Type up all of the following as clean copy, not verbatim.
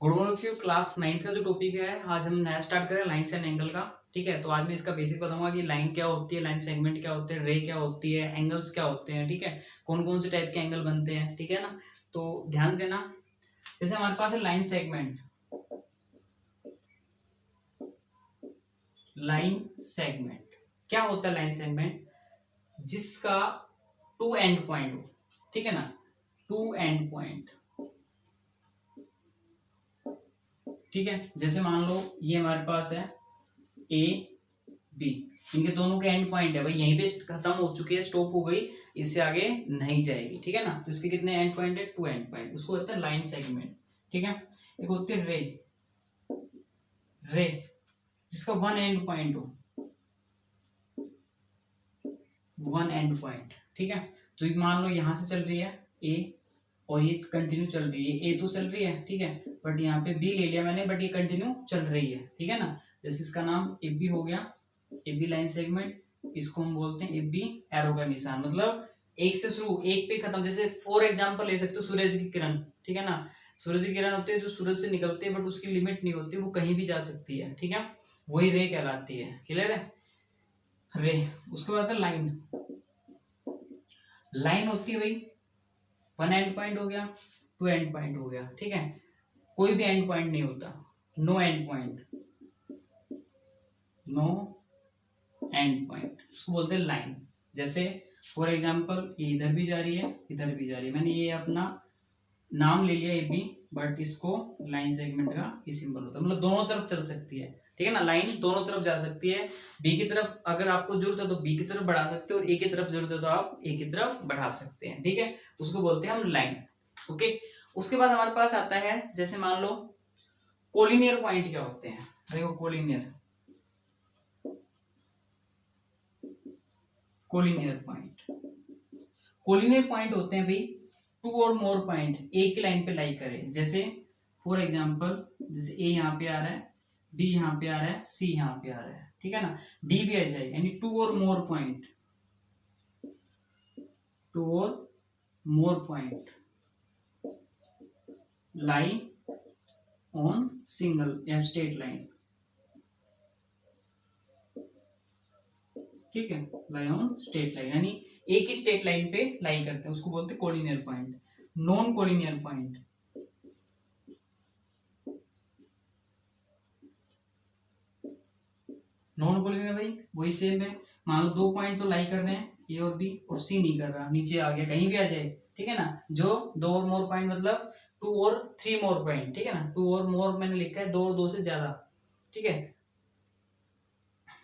Good morning class 9th का जो topic है आज हम नया स्टार्ट करें लाइन्स एंड एंगल का। ठीक है, तो आज मैं इसका बेसिक बताऊंगा कि लाइन क्या होती है, लाइन सेगमेंट क्या होते हैं, रे क्या होती है, एंगल्स क्या होते हैं। ठीक है, कौन कौन से टाइप के एंगल बनते हैं। ठीक है ना, तो ध्यान देना। जैसे हमारे पास है लाइन सेगमेंट, लाइन सेगमेंट क्या होता है। लाइन सेगमेंट जिसका टू एंड पॉइंट हो, ठीक है ना, टू एंड पॉइंट। ठीक है, जैसे मान लो ये हमारे पास है ए बी, इनके दोनों के एंड पॉइंट है भाई, यहीं पे खत्म हो चुकी है, स्टॉप हो गई, इससे आगे नहीं जाएगी। ठीक है ना, तो इसके कितने एंड पॉइंट है, टू एंड पॉइंट, उसको होता है लाइन सेगमेंट। ठीक है, एक होती है रे, रे जिसका वन एंड पॉइंट हो, वन एंड पॉइंट। ठीक है, तो मान लो यहां से चल रही है ए और ये कंटिन्यू चल रही है, ए तो चल रही है, ठीक है, बट यहाँ पे बी ले लिया मैंने, बट ये कंटिन्यू चल रही है। ठीक है ना, जैसे इसका नाम ए बी हो गया, ए बी लाइन सेगमेंट, इसको हम बोलते हैं ए बी एरो का निशान, मतलब एक से शुरू एक पे खत्म। जैसे फॉर एग्जांपल ले सकते हो सूरज की किरण, ठीक है ना, सूरज की किरण होती है जो सूरज से निकलती है, बट उसकी लिमिट नहीं होती, वो कहीं भी जा सकती है। ठीक है, वही रे कहलाती है। क्लियर है, रे। उसके बाद है लाइन, लाइन होती है भाई वन एंड पॉइंट हो गया, टू एंड पॉइंट हो गया। ठीक है, कोई भी एंड पॉइंट नहीं होता, no end point, no end point, उसको बोलते हैं लाइन। जैसे फॉर एग्जांपल ये इधर भी जा रही है, इधर भी जा रही है, मैंने ये अपना नाम ले लिया ए बी, बट इसको लाइन सेगमेंट का ये सिंबल होता है, मतलब दोनों तरफ चल सकती है। ठीक है ना, लाइन दोनों तरफ जा सकती है, बी की तरफ अगर आपको जरूरत है तो बी की तरफ बढ़ा सकते हो, और ए की तरफ जरूरत है तो आप ए की तरफ बढ़ा सकते हैं। ठीक है, उसको बोलते हैं हम लाइन। ओके, उसके बाद हमारे पास आता है, जैसे मान लो कोलिनियर पॉइंट क्या होते हैं। देखो collinear, collinear point, collinear point होते हैं भाई टू और मोर पॉइंट एक ही लाइन पे लाई करे। जैसे फॉर एग्जांपल, जैसे ए यहाँ पे आ रहा है, बी यहाँ पे आ रहा है, सी यहाँ पे आ रहा है, ठीक है ना, डी भी आ जाए, यानी टू और मोर पॉइंट, टू और more point lie on single या स्ट्रेट लाइन। ठीक है, लाई ऑन स्ट्रेट लाइन, यानी एक ही स्ट्रेट लाइन पे लाई करते हैं, उसको बोलते हैं collinear point. Non collinear point, non collinear भाई वही सेम है, मान लो दो पॉइंट तो लाई कर रहे हैं ए और बी, और सी नहीं कर रहा, नीचे आ गया, कहीं भी आ जाए। ठीक है ना, जो दो और मोर पॉइंट मतलब टू और थ्री मोर पॉइंट। ठीक है ना, टू और मोर मैंने लिखा है दो और दो से ज्यादा। ठीक है,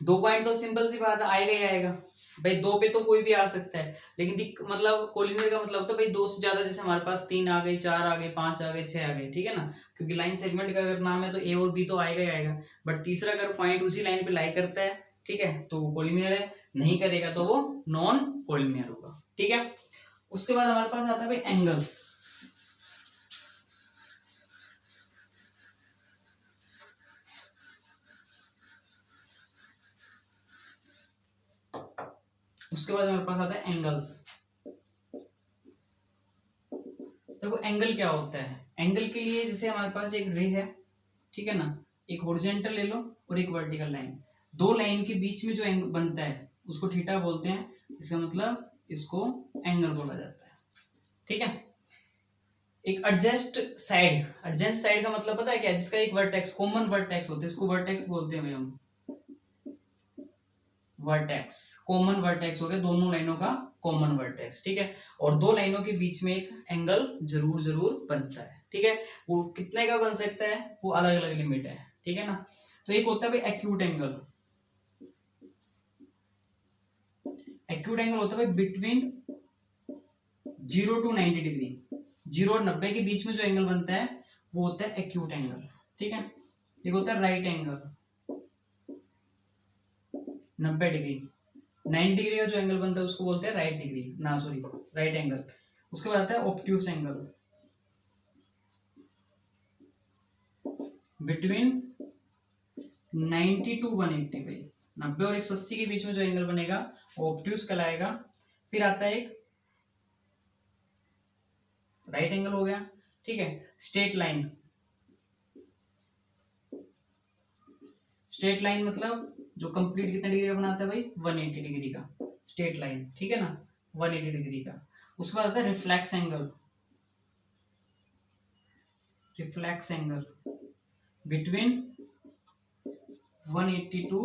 दो पॉइंट तो सिंपल सी बात है, आएगा ही आएगा भाई, दो पे तो कोई भी आ सकता है, लेकिन मतलब कोलिनियर का मतलब तो भाई दो से ज्यादा, जैसे हमारे पास तीन आ गए, चार आ गए, पांच आ गए, छह आ गए। ठीक है ना, क्योंकि लाइन सेगमेंट का अगर नाम है तो ए और बी तो आएगा ही आएगा, बट तीसरा अगर पॉइंट उसी लाइन पे लाई करता है, ठीक है, तो वो कोलिनियर है, नहीं करेगा तो वो नॉन कोलिनियर होगा। ठीक है, उसके बाद हमारे पास आता है भाई एंगल। उसके बाद हमारे पास आता है एंगल्स। देखो एंगल क्या होता है, एंगल के लिए जैसे हमारे पास एक रे है, ठीक है ना, एक हॉरिजॉन्टल ले लो और एक वर्टिकल लाइन, दो लाइन के बीच में जो एंगल बनता है उसको थीटा बोलते हैं, इसका मतलब इसको एंगल बोला जाता है। ठीक है, एक एडजेंट साइड का मतलब पता है क्या, जिसका एक वर्टेक्स, कॉमन वर्टेक्स होता है, इसको वर्टेक्स बोलते हैं भाई हम, वर्टेक्स, कॉमन वर्टेक्स हो गया, दोनों लाइनों का कॉमन वर्टेक्स। ठीक है, और दो लाइनों के बीच में एक एंगल जरूर जरूर बनता है। ठीक है, वो कितने का बन सकता है, वो अलग अलग लिमिट है। ठीक है ना, तो एक होता है भाई एक्यूट एंगल, एक्यूट एंगल होता है भाई बिटवीन 0 to 90 डिग्री, 0 और 90 के बीच में जो एंगल बनता है वो होता है एक्यूट एंगल। ठीक है, एक होता है राइट एंगल, 90 डिग्री, 90 डिग्री का जो एंगल बनता है उसको बोलते हैं राइट डिग्री, ना सॉरी राइट एंगल। उसके बाद आता है ऑब्ट्यूस एंगल, बिटवीन 90 to 180 भाई, 90 और 180 के बीच में जो एंगल बनेगा वो ऑब्ट्यूस कहलाएगा। फिर आता है एक राइट एंगल हो गया। ठीक है, स्ट्रेट लाइन, स्ट्रेट लाइन मतलब जो कंप्लीट कितने डिग्री का बनाता है भाई, 180 डिग्री का स्ट्रेट लाइन, ठीक है ना, 180 डिग्री का। उसके बाद आता है reflex angle, reflex angle between 180 to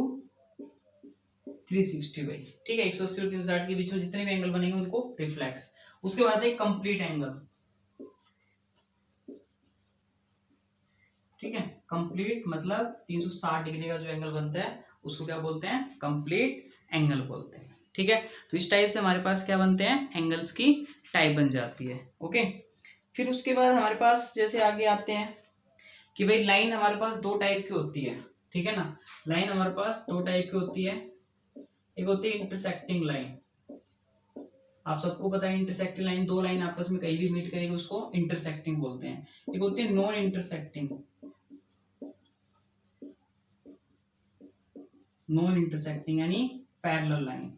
360 भाई, ठीक है, 180 और 360 के बीच में जितने भी एंगल बनेंगे उनको रिफ्लेक्स। उसके बाद एक कंप्लीट एंगल, ठीक है, कंप्लीट मतलब 360 डिग्री का जो एंगल बनता है उसको क्या बोलते हैं, कंप्लीट एंगल बोलते हैं, ठीक है। तो इस टाइप से हमारे पास क्या बनते हैं, एंगल्स की टाइप बन जाती है, ओके। फिर उसके बाद हमारे पास जैसे आगे आते हैं कि भाई लाइन हमारे पास दो टाइप की होती है, ठीक है ना, लाइन हमारे पास दो टाइप की होती है। एक होती है इंटरसेक्टिंग लाइन, आप सबको पता है इंटरसेक्टिंग लाइन, दो लाइन आपस में कहीं भी मीट करेगी उसको इंटरसेक्टिंग बोलते हैं। एक होती है नॉन इंटरसेक्टिंग, नॉन इंटरसेक्टिंग यानी पैरेलल लाइन।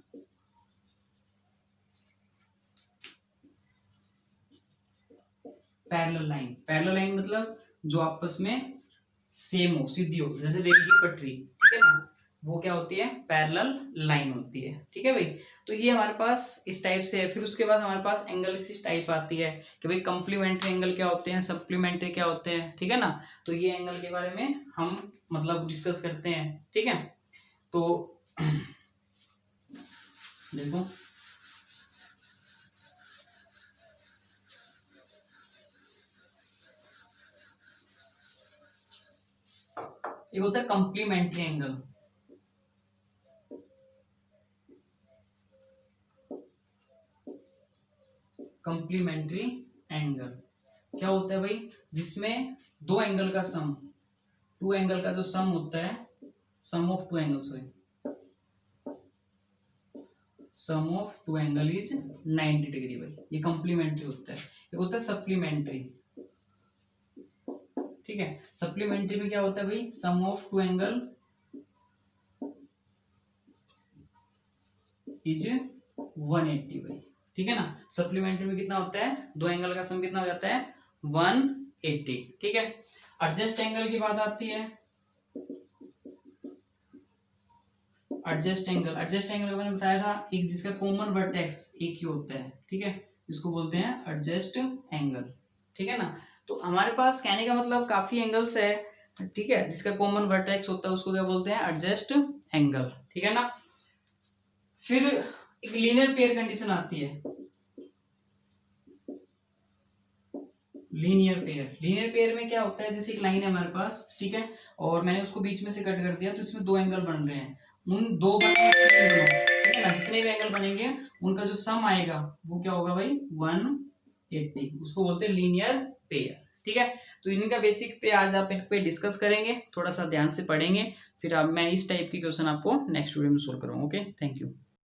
पैरेलल लाइन मतलब जो आपस में सेम हो, सीधी हो, जैसे रेल की पटरी, ठीक है ना, वो क्या होती है, पैरेलल लाइन होती है, ठीक है भाई। तो ये हमारे पास इस टाइप से है। फिर उसके बाद हमारे पास एंगल की टाइप आती है कि भाई कंप्लीमेंट्री एंगल क्या होते हैं, सप्लीमेंट्री क्या होते हैं, ठीक है ना। तो ये एंगल के बारे में हम मतलब डिस्कस करते हैं, ठीक है। तो देखो एक होता है कंप्लीमेंट्री एंगल, कंप्लीमेंट्री एंगल क्या होता है भाई, जिसमें दो एंगल का सम, टू एंगल का जो सम होता है, sum of two angle, sorry, sum of two angle is 90 degree भाई, ये कंप्लीमेंट्री होता है। एक होता है सप्लीमेंट्री, ठीक है, सप्लीमेंट्री में क्या होता है भाई, सम ऑफ टू एंगल इज 180 भाई, ठीक है ना। सप्लीमेंट्री में कितना होता है, दो एंगल का सम कितना हो जाता है, 180, ठीक है। एडजस्ट एंगल की बात आती है, एडजस्ट एंगल का मैंने बताया था, एक जिसका कॉमन वर्टेक्स एक ही होता है, ठीक है, इसको बोलते हैं एडजस्ट एंगल, ठीक है ना। तो हमारे पास कहने का मतलब काफी एंगल्स है, ठीक है, जिसका कॉमन वर्टेक्स होता है उसको क्या बोलते हैं, एडजस्ट एंगल, ठीक है ना। फिर एक लीनियर पेयर कंडीशन आती है, लीनियर पेयर में क्या होता है, जैसे एक लाइन है हमारे पास, ठीक है, और मैंने उसको बीच में से कट कर दिया, तो इसमें दो एंगल बन रहे हैं, उन दो ठीक है ना, जितने भी एंगल बनेंगे उनका जो सम आएगा वो क्या होगा भाई, 180, उसको बोलते हैं लीनियर पेयर, ठीक है। तो इनका बेसिक पे आज आप इन पे डिस्कस करेंगे, थोड़ा सा ध्यान से पढ़ेंगे, फिर अब मैं इस टाइप की क्वेश्चन आपको नेक्स्ट वीडियो में सोल्व करूंगा, ओके, थैंक यू।